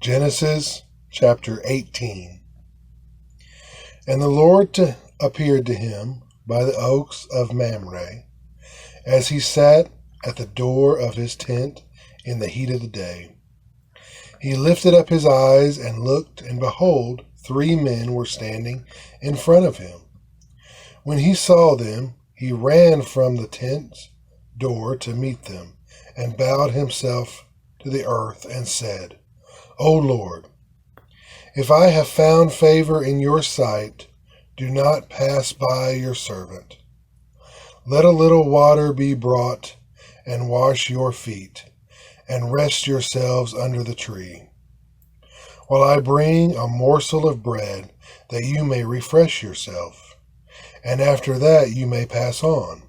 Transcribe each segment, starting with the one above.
Genesis chapter 18. And the Lord appeared to him by the oaks of Mamre, as he sat at the door of his tent in the heat of the day. He lifted up his eyes and looked, and behold, 3 men were standing in front of him. When he saw them, he ran from the tent's door to meet them, and bowed himself to the earth and said, O Lord, if I have found favor in your sight, do not pass by your servant. Let a little water be brought, and wash your feet, and rest yourselves under the tree, while I bring a morsel of bread, that you may refresh yourself, and after that you may pass on,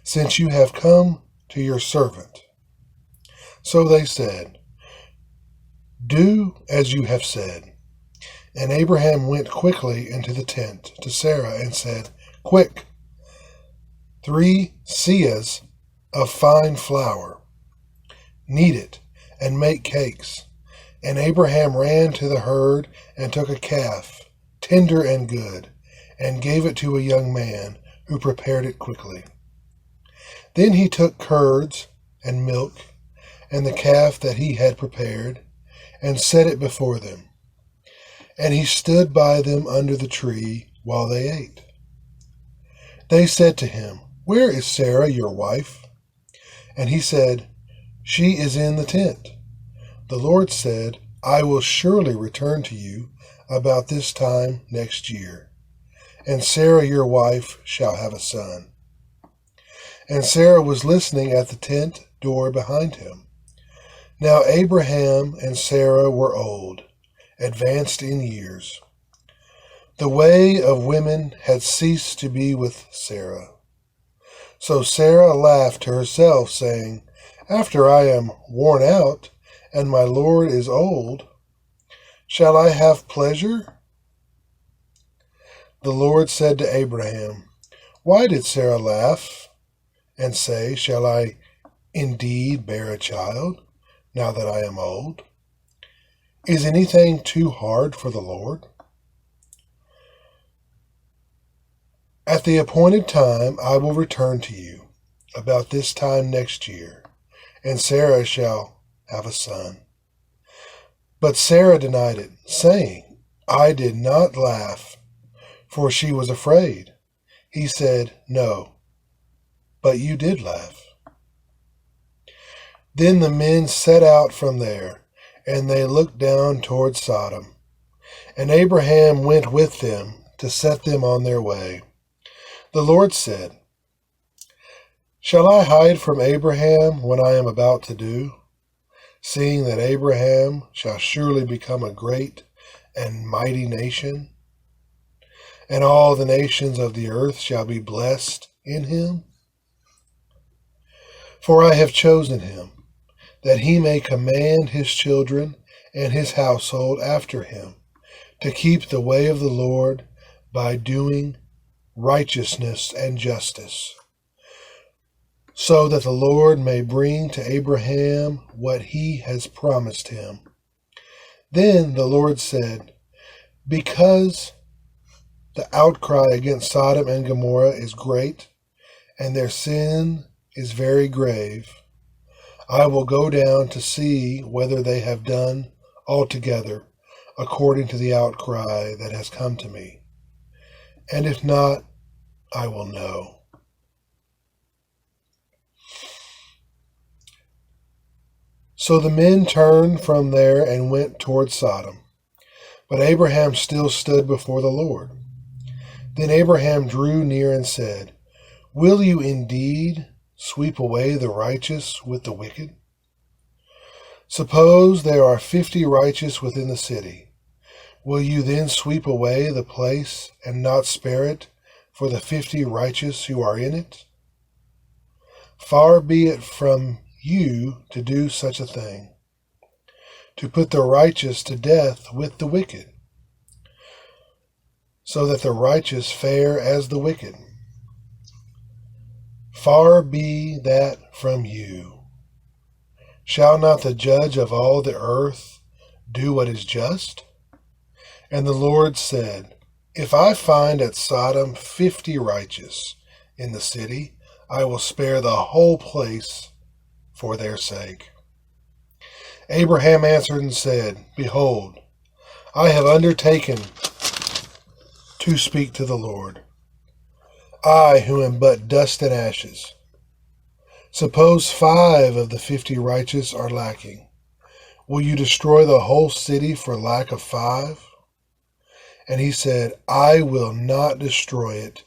since you have come to your servant. So they said, Do as you have said. And Abraham went quickly into the tent to Sarah and said, Quick, 3 seahs of fine flour. Knead it and make cakes. And Abraham ran to the herd and took a calf, tender and good, and gave it to a young man who prepared it quickly. Then he took curds and milk and the calf that he had prepared, and set it before them. And he stood by them under the tree while they ate. They said to him, Where is Sarah, your wife? And he said, She is in the tent. The Lord said, I will surely return to you about this time next year, and Sarah, your wife, shall have a son. And Sarah was listening at the tent door behind him. Now Abraham and Sarah were old, advanced in years. The way of women had ceased to be with Sarah. So Sarah laughed to herself, saying, After I am worn out, and my Lord is old, shall I have pleasure? The Lord said to Abraham, Why did Sarah laugh and say, Shall I indeed bear a child, now that I am old? Is anything too hard for the Lord? At the appointed time I will return to you, about this time next year, and Sarah shall have a son. But Sarah denied it, saying, I did not laugh, for she was afraid. He said, No, but you did laugh. Then the men set out from there, and they looked down toward Sodom. And Abraham went with them to set them on their way. The Lord said, Shall I hide from Abraham what I am about to do, seeing that Abraham shall surely become a great and mighty nation, and all the nations of the earth shall be blessed in him? For I have chosen him, that he may command his children and his household after him, to keep the way of the Lord by doing righteousness and justice, so that the Lord may bring to Abraham what he has promised him. Then the Lord said, Because the outcry against Sodom and Gomorrah is great, and their sin is very grave, I will go down to see whether they have done altogether according to the outcry that has come to me. And if not, I will know. So the men turned from there and went toward Sodom. But Abraham still stood before the Lord. Then Abraham drew near and said, Will you indeed sweep away the righteous with the wicked? Suppose there are 50 righteous within the city. Will you then sweep away the place and not spare it for the 50 righteous who are in it? Far be it from you to do such a thing, to put the righteous to death with the wicked, so that the righteous fare as the wicked. Far be that from you. Shall not the judge of all the earth do what is just? And the Lord said, If I find at Sodom 50 righteous in the city, I will spare the whole place for their sake. Abraham answered and said, Behold, I have undertaken to speak to the Lord, I who am but dust and ashes. Suppose 5 of the 50 righteous are lacking. Will you destroy the whole city for lack of 5? And he said, I will not destroy it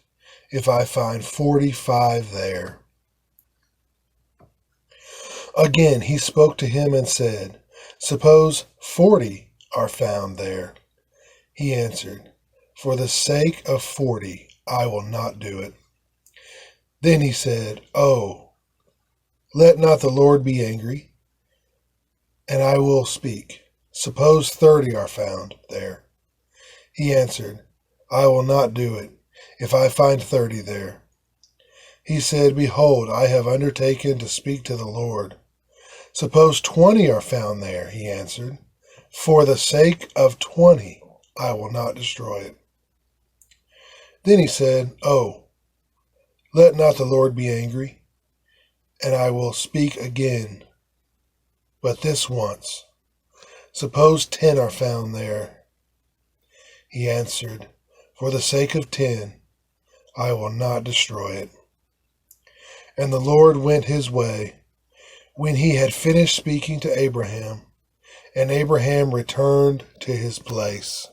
if I find 45 there. Again he spoke to him and said, Suppose 40 are found there. He answered, For the sake of 40 I will not do it. Then he said, Oh, let not the Lord be angry, and I will speak. Suppose 30 are found there. He answered, I will not do it, if I find 30 there. He said, Behold, I have undertaken to speak to the Lord. Suppose 20 are found there, he answered. For the sake of 20 I will not destroy it. Then he said, Oh, let not the Lord be angry, and I will speak again, but this once. Suppose 10 are found there. He answered, For the sake of 10, I will not destroy it. And the Lord went his way, when he had finished speaking to Abraham, and Abraham returned to his place.